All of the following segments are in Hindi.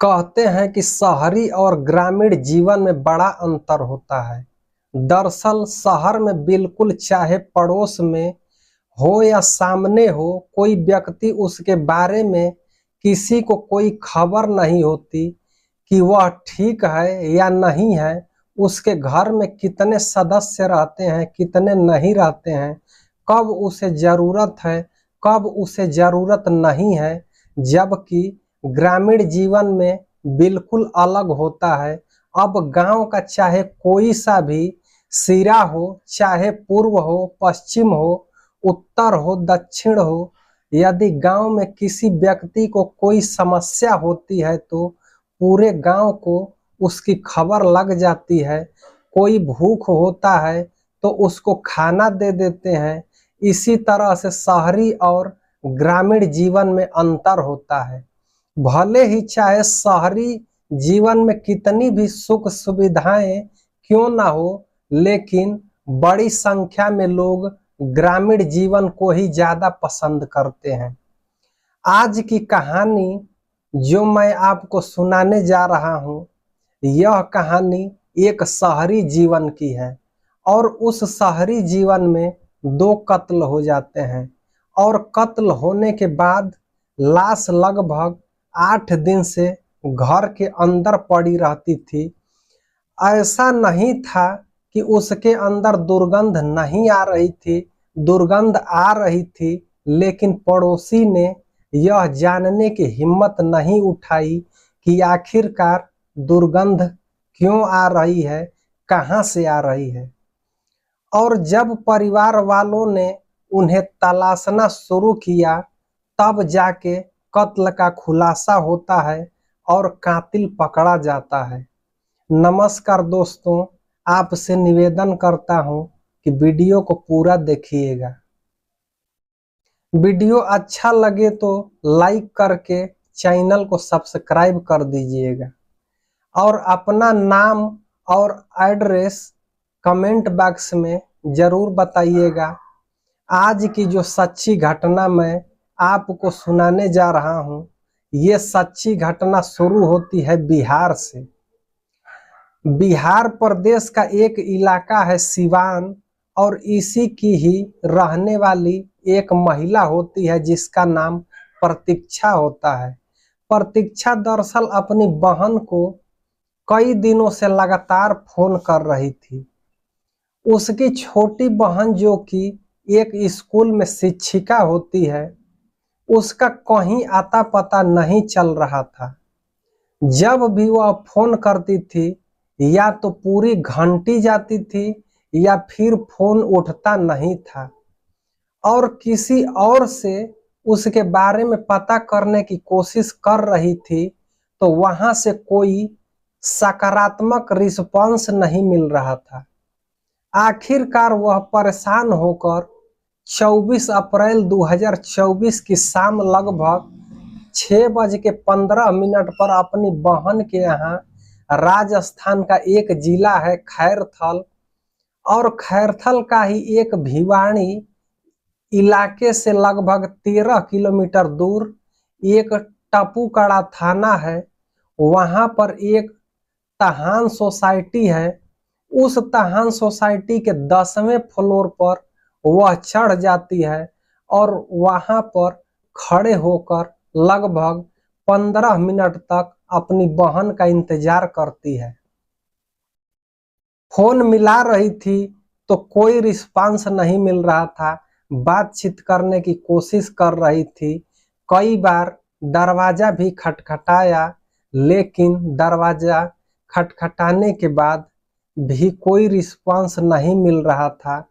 कहते हैं कि शहरी और ग्रामीण जीवन में बड़ा अंतर होता है। दरअसल शहर में बिल्कुल चाहे पड़ोस में हो या सामने हो, कोई व्यक्ति उसके बारे में किसी को कोई खबर नहीं होती कि वह ठीक है या नहीं है। उसके घर में कितने सदस्य रहते हैं, कितने नहीं रहते हैं, कब उसे ज़रूरत है, कब उसे ज़रूरत नहीं है। जबकि ग्रामीण जीवन में बिल्कुल अलग होता है। अब गांव का चाहे कोई सा भी सिरा हो, चाहे पूर्व हो, पश्चिम हो, उत्तर हो, दक्षिण हो, यदि गांव में किसी व्यक्ति को कोई समस्या होती है तो पूरे गांव को उसकी खबर लग जाती है। कोई भूख होता है तो उसको खाना दे देते हैं। इसी तरह से शहरी और ग्रामीण जीवन में अंतर होता है। भले ही चाहे शहरी जीवन में कितनी भी सुख सुविधाएं क्यों ना हो, लेकिन बड़ी संख्या में लोग ग्रामीण जीवन को ही ज्यादा पसंद करते हैं। आज की कहानी जो मैं आपको सुनाने जा रहा हूँ, यह कहानी एक शहरी जीवन की है। और उस शहरी जीवन में दो कत्ल हो जाते हैं और कत्ल होने के बाद लाश लगभग 8 दिन से घर के अंदर पड़ी रहती थी। ऐसा नहीं था कि उसके अंदर दुर्गंध नहीं आ रही थी, दुर्गंध आ रही थी, लेकिन पड़ोसी ने यह जानने की हिम्मत नहीं उठाई कि आखिरकार दुर्गंध क्यों आ रही है, कहाँ से आ रही है। और जब परिवार वालों ने उन्हें तलाशना शुरू किया, तब जाके कत्ल का खुलासा होता है और कातिल पकड़ा जाता है। नमस्कार दोस्तों, आपसे निवेदन करता हूं कि वीडियो को पूरा देखिएगा। वीडियो अच्छा लगे तो लाइक करके चैनल को सब्सक्राइब कर दीजिएगा और अपना नाम और एड्रेस कमेंट बॉक्स में जरूर बताइएगा। आज की जो सच्ची घटना मैं आपको सुनाने जा रहा हूं, ये सच्ची घटना शुरू होती है बिहार से। बिहार प्रदेश का एक इलाका है सिवान, और इसी की ही रहने वाली एक महिला होती है जिसका नाम प्रतीक्षा होता है। प्रतीक्षा दरअसल अपनी बहन को कई दिनों से लगातार फोन कर रही थी। उसकी छोटी बहन जो कि एक स्कूल में शिक्षिका होती है, उसका कहीं आता पता नहीं चल रहा था। जब भी वह फोन करती थी, या तो पूरी घंटी जाती थी या फिर फोन उठता नहीं था। और किसी और से उसके बारे में पता करने की कोशिश कर रही थी तो वहां से कोई सकारात्मक रिस्पॉन्स नहीं मिल रहा था। आखिरकार वह परेशान होकर 24 अप्रैल 2024 की शाम लगभग 6:15 पर अपनी बहन के यहाँ, राजस्थान का एक जिला है खैरथल, और खैरथल का ही एक भिवानी इलाके से लगभग 13 किलोमीटर दूर एक टपूकड़ा थाना है। वहां पर एक तहान सोसाइटी है। उस तहान सोसाइटी के 10वें फ्लोर पर वह चढ़ जाती है और वहां पर खड़े होकर लगभग 15 मिनट तक अपनी बहन का इंतजार करती है। फोन मिला रही थी तो कोई रिस्पांस नहीं मिल रहा था। बातचीत करने की कोशिश कर रही थी। कई बार दरवाजा भी खटखटाया, लेकिन दरवाजा खटखटाने के बाद भी कोई रिस्पांस नहीं मिल रहा था।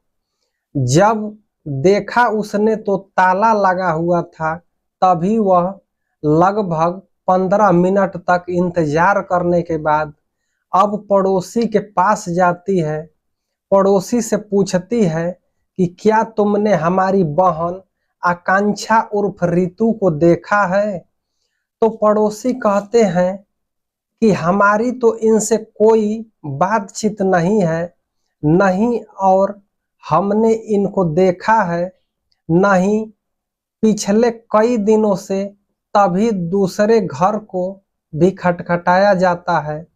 जब देखा उसने तो ताला लगा हुआ था। तभी वह लगभग 15 मिनट तक इंतजार करने के बाद अब पड़ोसी के पास जाती है। पड़ोसी से पूछती है कि क्या तुमने हमारी बहन आकांक्षा उर्फ रितु को देखा है। तो पड़ोसी कहते हैं कि हमारी तो इनसे कोई बातचीत नहीं है, नहीं और हमने इनको देखा है, नहीं पिछले कई दिनों से। तभी दूसरे घर को भी खटखटाया जाता है,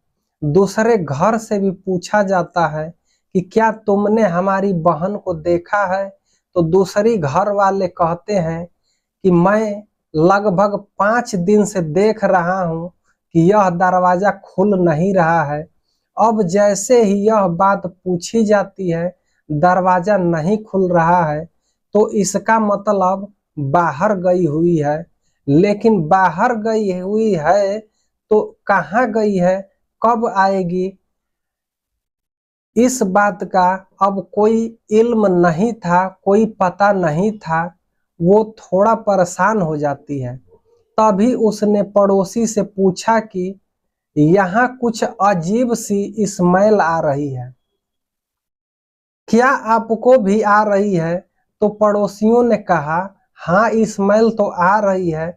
दूसरे घर से भी पूछा जाता है कि क्या तुमने हमारी बहन को देखा है, तो दूसरी घर वाले कहते हैं कि मैं लगभग 5 दिन से देख रहा हूं कि यह दरवाजा खुल नहीं रहा है। अब जैसे ही यह बात पूछी जाती है, दरवाजा नहीं खुल रहा है, तो इसका मतलब बाहर गई हुई है। लेकिन बाहर गई हुई है तो कहाँ गई है, कब आएगी, इस बात का अब कोई इल्म नहीं था, कोई पता नहीं था। वो थोड़ा परेशान हो जाती है। तभी उसने पड़ोसी से पूछा कि यहाँ कुछ अजीब सी स्मेल आ रही है, क्या आपको भी आ रही है? तो पड़ोसियों ने कहा, हाँ स्मेल तो आ रही है,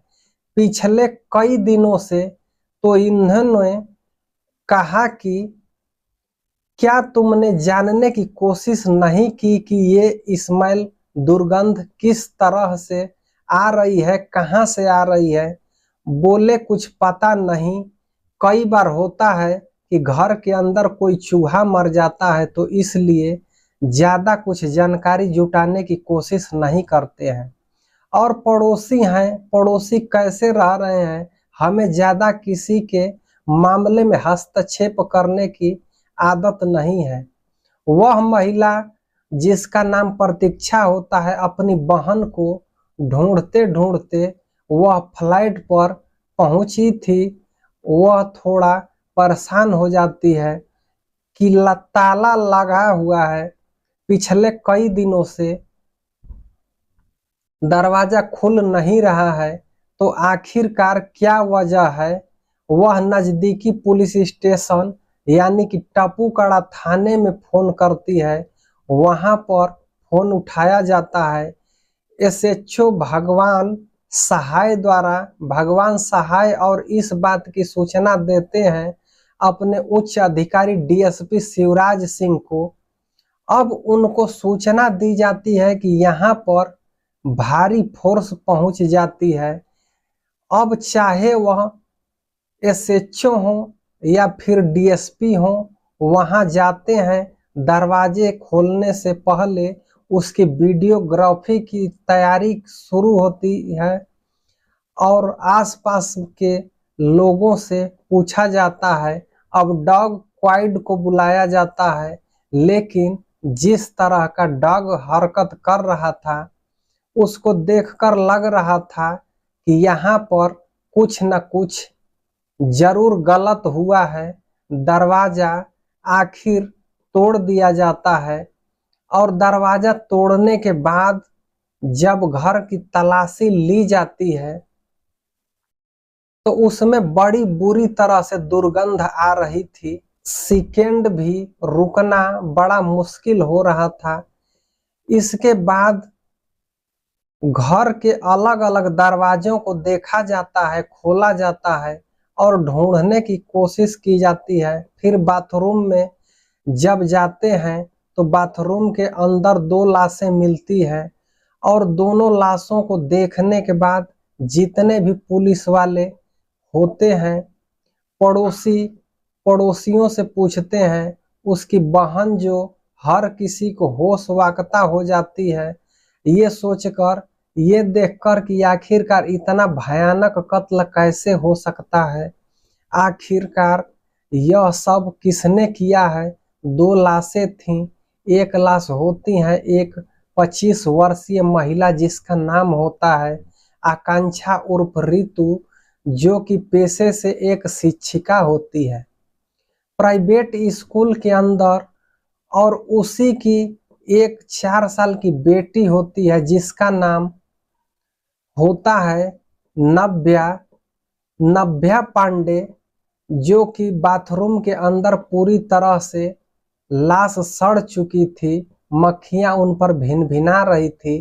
पिछले कई दिनों से। तो इन्होंने कहा कि क्या तुमने जानने की कोशिश नहीं की कि ये स्मेल, दुर्गंध किस तरह से आ रही है, कहाँ से आ रही है? बोले कुछ पता नहीं, कई बार होता है कि घर के अंदर कोई चूहा मर जाता है, तो इसलिए ज्यादा कुछ जानकारी जुटाने की कोशिश नहीं करते हैं। और पड़ोसी हैं, पड़ोसी कैसे रह रहे हैं, हमें ज्यादा किसी के मामले में हस्तक्षेप करने की आदत नहीं है। वह महिला जिसका नाम प्रतीक्षा होता है, अपनी बहन को ढूंढते ढूंढते वह फ्लाइट पर पहुंची थी। वह थोड़ा परेशान हो जाती है कि ताला लगा हुआ है, पिछले कई दिनों से दरवाजा खुल नहीं रहा है, तो आखिरकार क्या वजह है? वह नजदीकी पुलिस स्टेशन यानी कि टपूकड़ा थाने में फोन करती है। वहां पर फोन उठाया जाता है। एसएचओ भगवान सहाय और इस बात की सूचना देते हैं अपने उच्च अधिकारी डीएसपी शिवराज सिंह को। अब उनको सूचना दी जाती है कि यहाँ पर भारी फोर्स पहुंच जाती है। अब चाहे वह एसएचओ हो या फिर डीएसपी हो, वहां जाते हैं। दरवाजे खोलने से पहले उसकी वीडियोग्राफी की तैयारी शुरू होती है और आसपास के लोगों से पूछा जाता है। अब डॉग क्वाइड को बुलाया जाता है, लेकिन जिस तरह का डॉग हरकत कर रहा था, उसको देखकर लग रहा था कि यहाँ पर कुछ न कुछ जरूर गलत हुआ है। दरवाजा आखिर तोड़ दिया जाता है और दरवाजा तोड़ने के बाद जब घर की तलाशी ली जाती है, तो उसमें बड़ी बुरी तरह से दुर्गंध आ रही थी। सेकेंड भी रुकना बड़ा मुश्किल हो रहा था। इसके बाद घर के अलग अलग दरवाजों को देखा जाता है, खोला जाता है और ढूंढने की कोशिश की जाती है। फिर बाथरूम में जब जाते हैं तो बाथरूम के अंदर 2 लाशें मिलती हैं और दोनों लाशों को देखने के बाद जितने भी पुलिस वाले होते हैं, पड़ोसियों से पूछते हैं। उसकी बहन जो हर किसी को होश वाकता हो जाती है, ये सोचकर, ये देखकर कि आखिरकार इतना भयानक कत्ल कैसे हो सकता है, आखिरकार यह सब किसने किया है। 2 लाशें थीं। एक लाश होती है एक 25 वर्षीय महिला जिसका नाम होता है आकांक्षा उर्फ रितु, जो कि पेशे से एक शिक्षिका होती है प्राइवेट स्कूल के अंदर। और उसी की एक 4 साल की बेटी होती है जिसका नाम होता है नव्या पांडे, जो कि बाथरूम के अंदर पूरी तरह से लाश सड़ चुकी थी। मक्खियां उन पर भिन भिना रही थी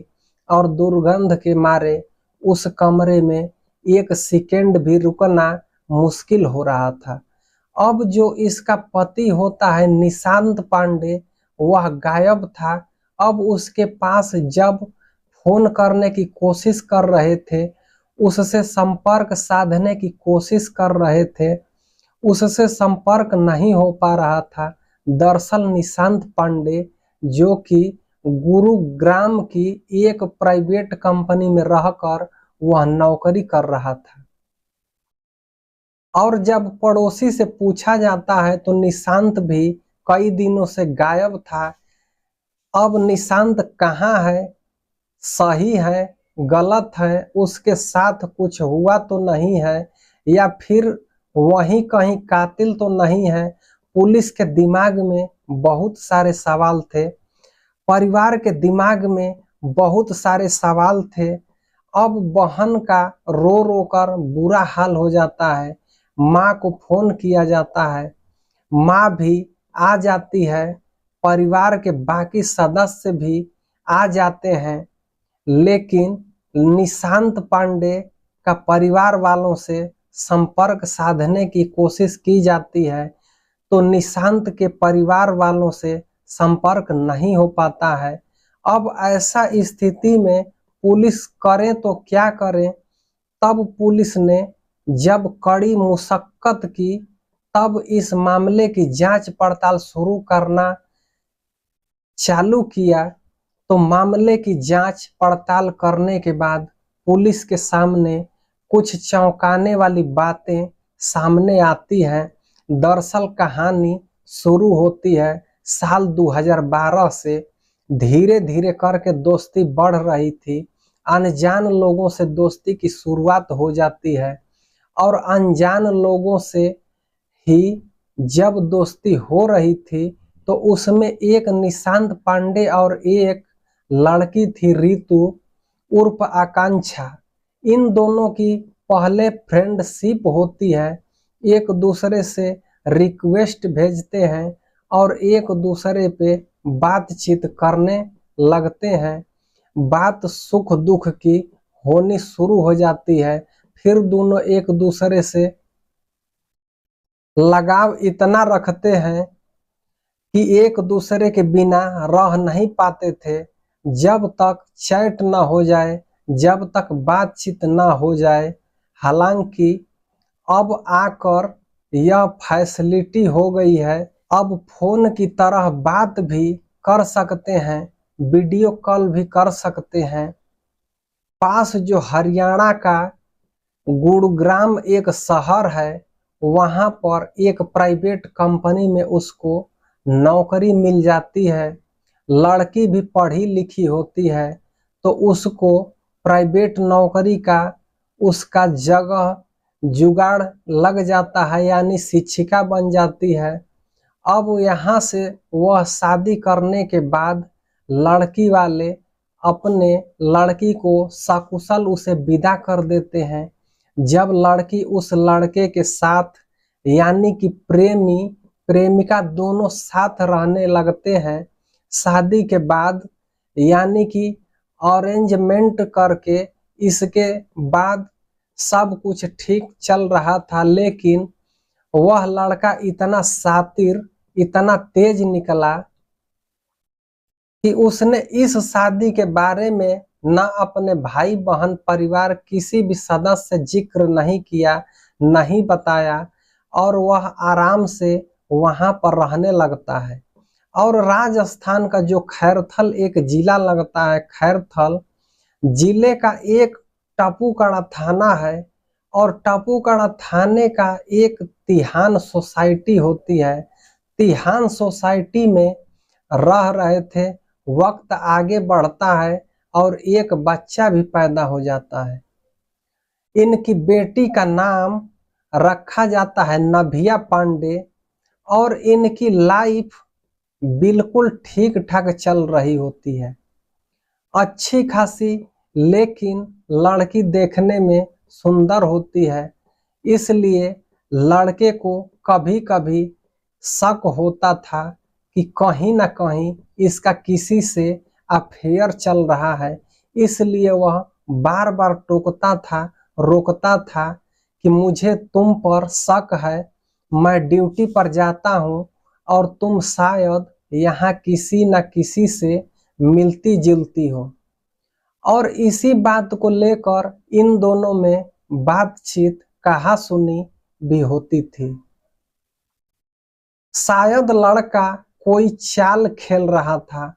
और दुर्गंध के मारे उस कमरे में एक सेकेंड भी रुकना मुश्किल हो रहा था। अब जो इसका पति होता है निशांत पांडे, वह गायब था। अब उसके पास जब फोन करने की कोशिश कर रहे थे, उससे संपर्क साधने की कोशिश कर रहे थे, उससे संपर्क नहीं हो पा रहा था। दरअसल निशांत पांडे, जो कि गुरुग्राम की एक प्राइवेट कंपनी में रहकर वह नौकरी कर रहा था। और जब पड़ोसी से पूछा जाता है तो निशांत भी कई दिनों से गायब था। अब निशांत कहाँ है, सही है, गलत है, उसके साथ कुछ हुआ तो नहीं है, या फिर वहीं कहीं कातिल तो नहीं है। पुलिस के दिमाग में बहुत सारे सवाल थे, परिवार के दिमाग में बहुत सारे सवाल थे। अब बहन का रो रो कर बुरा हाल हो जाता है। माँ को फोन किया जाता है, माँ भी आ जाती है, परिवार के बाकी सदस्य भी आ जाते हैं, लेकिन निशांत पांडे का परिवार वालों से संपर्क साधने की कोशिश की जाती है तो निशांत के परिवार वालों से संपर्क नहीं हो पाता है। अब ऐसा स्थिति में पुलिस करे तो क्या करे। तब पुलिस ने जब कड़ी मुशक्कत की, तब इस मामले की जांच पड़ताल शुरू करना चालू किया। तो मामले की जांच पड़ताल करने के बाद पुलिस के सामने कुछ चौंकाने वाली बातें सामने आती हैं। दरअसल कहानी शुरू होती है साल 2012 से। धीरे धीरे करके दोस्ती बढ़ रही थी, अनजान लोगों से दोस्ती की शुरुआत हो जाती है, और अनजान लोगों से ही जब दोस्ती हो रही थी तो उसमें एक निशांत पांडे और एक लड़की थी रितु उर्फ आकांक्षा। इन दोनों की पहले फ्रेंडशिप होती है, एक दूसरे से रिक्वेस्ट भेजते हैं और एक दूसरे पे बातचीत करने लगते हैं। बात सुख दुख की होनी शुरू हो जाती है। फिर दोनों एक दूसरे से लगाव इतना रखते हैं कि एक दूसरे के बिना रह नहीं पाते थे। जब तक चैट ना हो जाए, जब तक बातचीत ना हो जाए। हालांकि अब आकर यह फैसिलिटी हो गई है, अब फोन की तरह बात भी कर सकते हैं, वीडियो कॉल भी कर सकते हैं। पास जो हरियाणा का गुरुग्राम एक शहर है, वहां पर एक प्राइवेट कंपनी में उसको नौकरी मिल जाती है। लड़की भी पढ़ी लिखी होती है तो उसको प्राइवेट नौकरी का उसका जगह जुगाड़ लग जाता है, यानी शिक्षिका बन जाती है। अब यहाँ से वह शादी करने के बाद लड़की वाले अपने लड़की को सकुशल उसे विदा कर देते हैं। जब लड़की उस लड़के के साथ, यानी कि प्रेमी प्रेमिका दोनों साथ रहने लगते हैं, शादी के बाद, यानी कि अरेंजमेंट करके, इसके बाद सब कुछ ठीक चल रहा था। लेकिन वह लड़का इतना शातिर, इतना तेज निकला कि उसने इस शादी के बारे में ना अपने भाई बहन परिवार किसी भी सदस्य से जिक्र नहीं किया, नहीं बताया, और वह आराम से वहां पर रहने लगता है। और राजस्थान का जो खैरथल एक जिला लगता है, खैरथल जिले का एक टापूकड़ा थाना है, और टापूकड़ा थाने का एक तिहान सोसाइटी होती है। तिहान सोसाइटी में रह रहे थे। वक्त आगे बढ़ता है और एक बच्चा भी पैदा हो जाता है। इनकी बेटी का नाम रखा जाता है नभिया पांडे, और इनकी लाइफ बिल्कुल ठीक ठाक चल रही होती है, अच्छी खासी। लेकिन लड़की देखने में सुंदर होती है, इसलिए लड़के को कभी कभी शक होता था कि कहीं ना कहीं इसका किसी से अफेयर चल रहा है। इसलिए वह बार बार टोकता था, रोकता था कि मुझे तुम पर शक है, मैं ड्यूटी पर जाता हूँ और तुम शायद यहाँ किसी न किसी से मिलती जुलती हो। और इसी बात को लेकर इन दोनों में बातचीत कहासुनी भी होती थी। शायद लड़का कोई चाल खेल रहा था,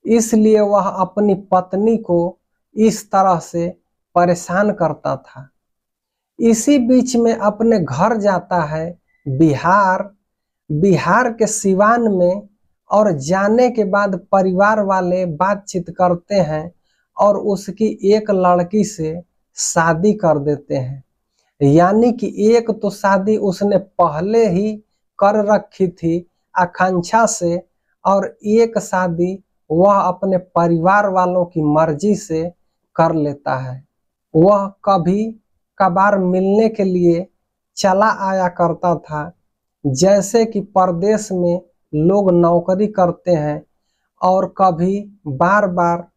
इसलिए वह अपनी पत्नी को इस तरह से परेशान करता था। इसी बीच में अपने घर जाता है बिहार के सिवान में, और जाने के बाद परिवार वाले बातचीत करते हैं और उसकी एक लड़की से शादी कर देते हैं। यानी कि एक तो शादी उसने पहले ही कर रखी थी आकांक्षा से, और एक शादी वह अपने परिवार वालों की मर्जी से कर लेता है। वह कभी कभार मिलने के लिए चला आया करता था, जैसे कि परदेश में लोग नौकरी करते हैं और कभी बार बार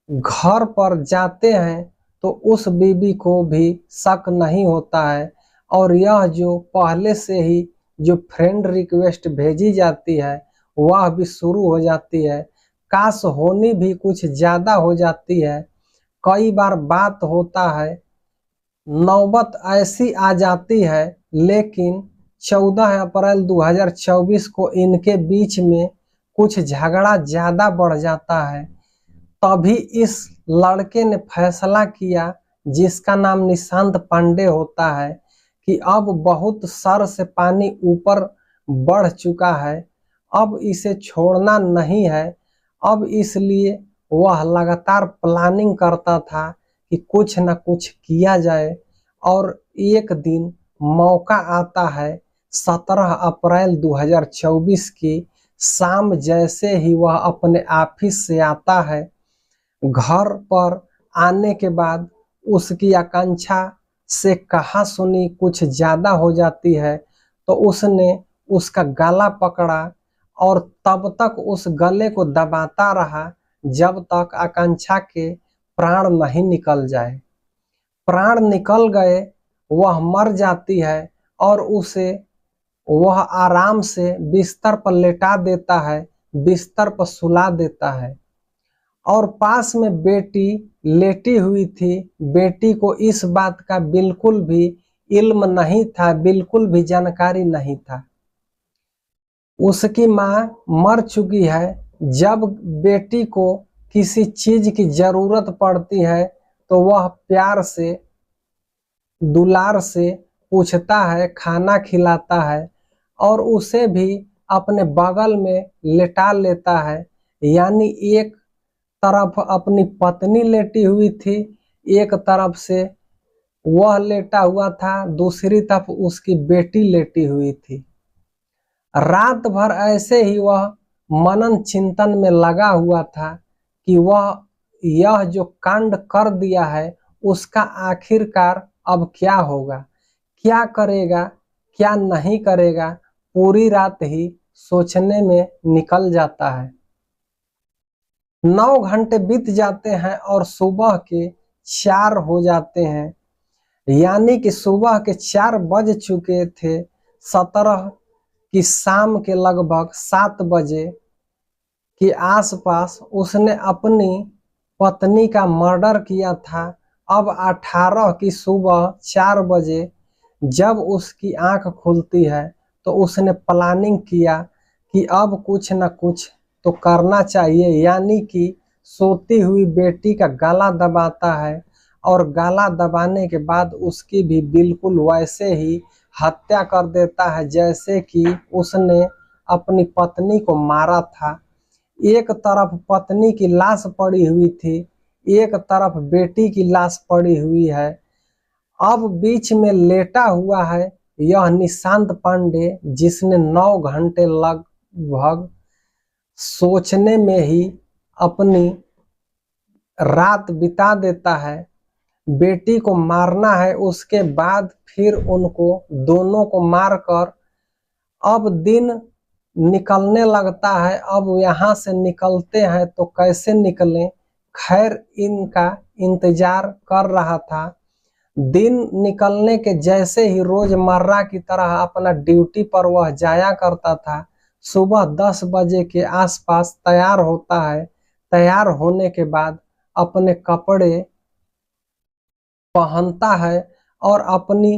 घर पर जाते हैं, तो उस बीबी को भी शक नहीं होता है। और यह जो पहले से ही जो फ्रेंड रिक्वेस्ट भेजी जाती है वह भी शुरू हो जाती है। काश होनी भी कुछ ज्यादा हो जाती है। कई बार बात होता है, नौबत ऐसी आ जाती है, लेकिन 14 अप्रैल 2024 को इनके बीच में कुछ झगड़ा ज्यादा बढ़ जाता है। तभी इस लड़के ने फैसला किया, जिसका नाम निशांत पांडे होता है, कि अब बहुत सर से पानी ऊपर बढ़ चुका है, अब इसे छोड़ना नहीं है। अब इसलिए वह लगातार प्लानिंग करता था कि कुछ न कुछ किया जाए। और एक दिन मौका आता है 17 अप्रैल 2024 की शाम, जैसे ही वह अपने ऑफिस से आता है, घर पर आने के बाद उसकी आकांक्षा से कहासुनी कुछ ज्यादा हो जाती है। तो उसने उसका गला पकड़ा और तब तक उस गले को दबाता रहा जब तक आकांक्षा के प्राण नहीं निकल जाए। प्राण निकल गए, वह मर जाती है और उसे वह आराम से बिस्तर पर लेटा देता है, बिस्तर पर सुला देता है। और पास में बेटी लेटी हुई थी। बेटी को इस बात का बिल्कुल भी इल्म नहीं था, बिल्कुल भी जानकारी नहीं था। उसकी माँ मर चुकी है। जब बेटी को किसी चीज की जरूरत पड़ती है तो वह प्यार से दुलार से पूछता है, खाना खिलाता है और उसे भी अपने बगल में लेटा लेता है। यानी एक तरफ अपनी पत्नी लेटी हुई थी, एक तरफ से वह लेटा हुआ था, दूसरी तरफ उसकी बेटी लेटी हुई थी। रात भर ऐसे ही वह मनन चिंतन में लगा हुआ था कि वह यह जो कांड कर दिया है उसका आखिरकार अब क्या होगा, क्या करेगा, क्या नहीं करेगा। पूरी रात ही सोचने में निकल जाता है। 9 घंटे बीत जाते हैं और सुबह के 4 हो जाते हैं। यानी कि सुबह के 4 बज चुके थे। 17 की शाम के लगभग 7 बजे के आसपास उसने अपनी पत्नी का मर्डर किया था। अब 18 की सुबह 4 बजे जब उसकी आंख खुलती है तो उसने प्लानिंग किया कि अब कुछ न कुछ तो करना चाहिए। यानी कि सोती हुई बेटी का गला दबाता है और गला दबाने के बाद उसकी भी बिल्कुल वैसे ही हत्या कर देता है जैसे कि उसने अपनी पत्नी को मारा था। एक तरफ पत्नी की लाश पड़ी हुई थी, एक तरफ बेटी की लाश पड़ी हुई है। अब बीच में लेटा हुआ है यह निशांत पांडे, जिसने 9 घंटे लगभग सोचने में ही अपनी रात बिता देता है। बेटी को मारना है, उसके बाद फिर उनको दोनों को मारकर अब दिन निकलने लगता है। अब यहाँ से निकलते हैं तो कैसे निकलें, खैर इनका इंतजार कर रहा था। दिन निकलने के जैसे ही रोजमर्रा की तरह अपना ड्यूटी पर वह जाया करता था। सुबह 10 बजे के आसपास तैयार होता है। तैयार होने के बाद अपने कपड़े पहनता है और अपनी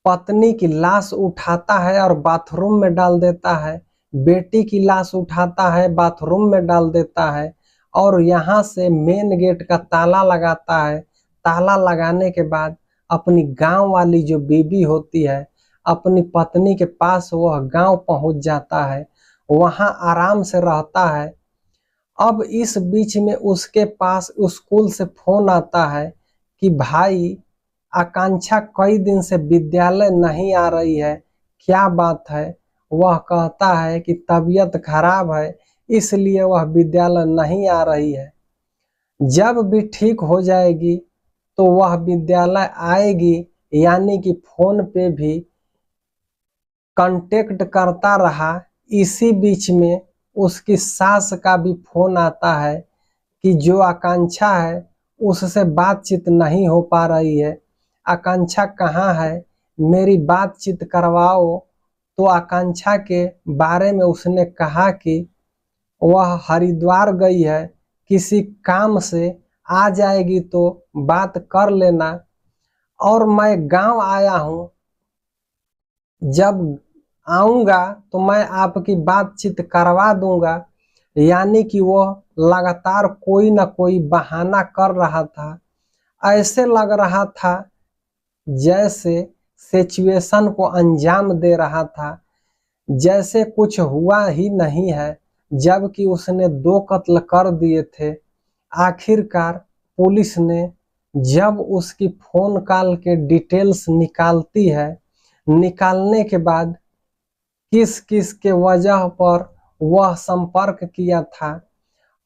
पत्नी की लाश उठाता है और बाथरूम में डाल देता है, बेटी की लाश उठाता है बाथरूम में डाल देता है और यहाँ से मेन गेट का ताला लगाता है। ताला लगाने के बाद अपनी गांव वाली जो बीबी होती है, अपनी पत्नी के पास वह गांव पहुंच जाता है, वहां आराम से रहता है। अब इस बीच में उसके पास स्कूल से फोन आता है कि भाई आकांक्षा कई दिन से विद्यालय नहीं आ रही है, क्या बात है। वह कहता है कि तबीयत खराब है इसलिए वह विद्यालय नहीं आ रही है। जब भी ठीक हो जाएगी तो वह विद्यालय आएगी, यानी कि फोन पे भी कांटेक्ट करता रहा। इसी बीच में उसकी सास का भी फोन आता है कि जो आकांक्षा है उससे बातचीत नहीं हो पा रही है, आकांक्षा कहाँ है, मेरी बातचीत करवाओ। तो आकांक्षा के बारे में उसने कहा कि वह हरिद्वार गई है किसी काम से, आ जाएगी तो बात कर लेना और मैं गांव आया हूं, जब आऊंगा तो मैं आपकी बातचीत करवा दूंगा। यानी कि वह लगातार कोई ना कोई बहाना कर रहा था। ऐसे लग रहा था जैसे सिचुएशन को अंजाम दे रहा था, जैसे कुछ हुआ ही नहीं है, जबकि उसने 2 कत्ल कर दिए थे। आखिरकार पुलिस ने जब उसकी फोन कॉल के डिटेल्स निकालती है, निकालने के बाद किस किस के वजह पर वह संपर्क किया था,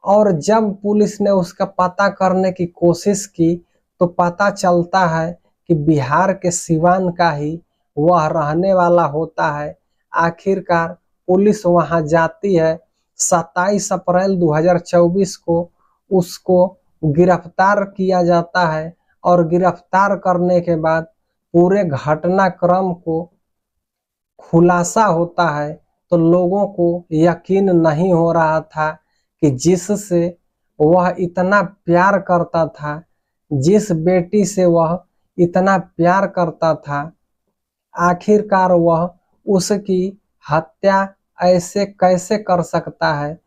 और जब पुलिस ने उसका पता करने की कोशिश की तो पता चलता है कि बिहार के सिवान का ही वह रहने वाला होता है। आखिरकार पुलिस वहां जाती है। 27 अप्रैल 2024 को उसको गिरफ्तार किया जाता है और गिरफ्तार करने के बाद पूरे घटनाक्रम को खुलासा होता है तो लोगों को यकीन नहीं हो रहा था कि जिससे वह इतना प्यार करता था, जिस बेटी से वह इतना प्यार करता था, आखिरकार वह उसकी हत्या ऐसे कैसे कर सकता है।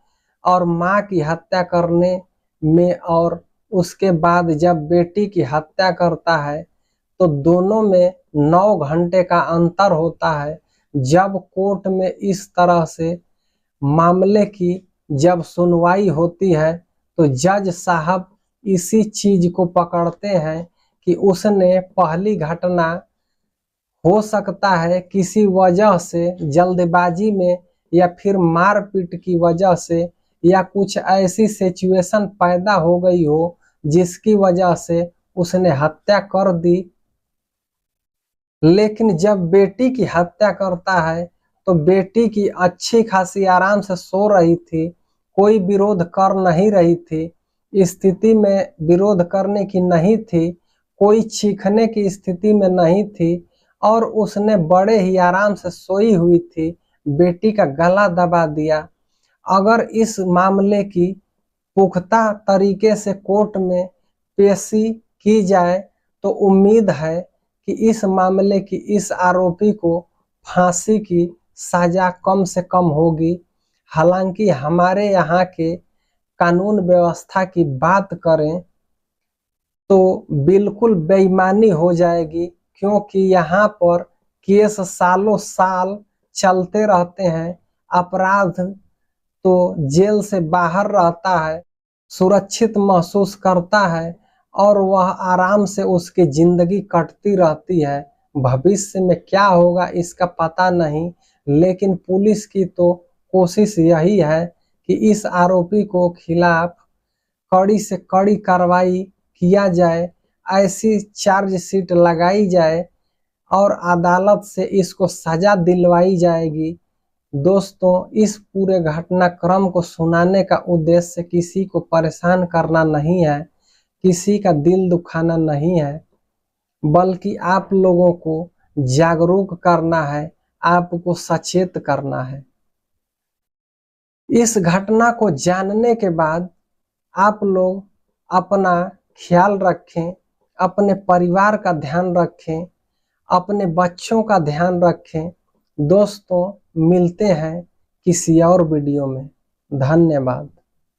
और माँ की हत्या करने में और उसके बाद जब बेटी की हत्या करता है तो दोनों में 9 घंटे का अंतर होता है। जब कोर्ट में इस तरह से मामले की जब सुनवाई होती है तो जज साहब इसी चीज को पकड़ते हैं कि उसने पहली घटना हो सकता है किसी वजह से जल्दबाजी में या फिर मारपीट की वजह से या कुछ ऐसी सिचुएशन पैदा हो गई हो जिसकी वजह से उसने हत्या कर दी। लेकिन जब बेटी की हत्या करता है तो बेटी की अच्छी खासी आराम से सो रही थी, कोई विरोध कर नहीं रही थी, स्थिति में विरोध करने की नहीं थी, कोई चीखने की स्थिति में नहीं थी और उसने बड़े ही आराम से सोई हुई थी, बेटी का गला दबा दिया। अगर इस मामले की पुख्ता तरीके से कोर्ट में पेशी की जाए तो उम्मीद है कि इस मामले की इस आरोपी को फांसी की सजा कम से कम होगी। हालांकि हमारे यहाँ के कानून व्यवस्था की बात करें तो बिल्कुल बेईमानी हो जाएगी, क्योंकि यहाँ पर केस सालों साल चलते रहते हैं। अपराध तो जेल से बाहर रहता है, सुरक्षित महसूस करता है और वह आराम से उसकी जिंदगी कटती रहती है। भविष्य में क्या होगा इसका पता नहीं, लेकिन पुलिस की तो कोशिश यही है कि इस आरोपी को खिलाफ कड़ी से कड़ी कार्रवाई किया जाए, ऐसी चार्जशीट लगाई जाए और अदालत से इसको सजा दिलवाई जाएगी। दोस्तों, इस पूरे घटनाक्रम को सुनाने का उद्देश्य किसी को परेशान करना नहीं है, किसी का दिल दुखाना नहीं है, बल्कि आप लोगों को जागरूक करना है, आपको सचेत करना है। इस घटना को जानने के बाद आप लोग अपना ख्याल रखें, अपने परिवार का ध्यान रखें, अपने बच्चों का ध्यान रखें। दोस्तों, मिलते हैं किसी और वीडियो में। धन्यवाद।